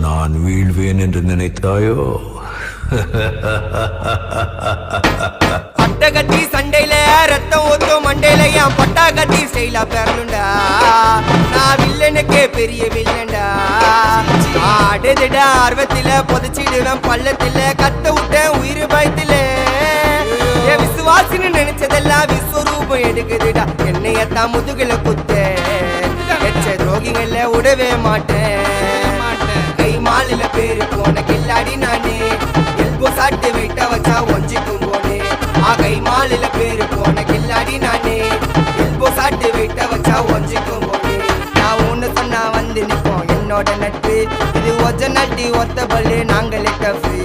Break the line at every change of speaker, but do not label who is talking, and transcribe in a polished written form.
நான் வீழ்வேன் என்று நினைத்தாயோ?
பட்டகத்தி சண்டையில ரத்தம் ஊத்தும் மண்டையில என் பட்டாகத்தி ஸ்டைலா பெறலுண்டா. நான் வில்லனுக்கே பெரிய வில்லன்டா. ஆடுதிட ஆர்வத்தில புதைச்சிடுவேன் பள்ளத்தில கத்த விட்டேன் உயிர் பயத்தில. என் விசுவாசின்னு நினைச்சதெல்லாம் விஸ்வரூபம் எடுக்குதுடா. என்னையத்தான் முதுகுல குத்த எச்ச துரோகிகள விடவே மாட்டேன். கை மாலில பேரு போன கில்லாடி நானே. எல்போ சாட்டு வெயிட்ட வச்சா ஒஞ்சிக்கும் போனே. கை மாலில பேரு போன கில்லாடி நானே. எல்போ சாட்டு வெயிட்ட வச்சா ஒஞ்சிக்கும் போனே. நான் ஒண்ணு சொன்னா வந்து நிப்போம் என்னோட நட்பு. இது ஒஜ நட்டி ஒத்த பல்லு நாங்களே டஃபு.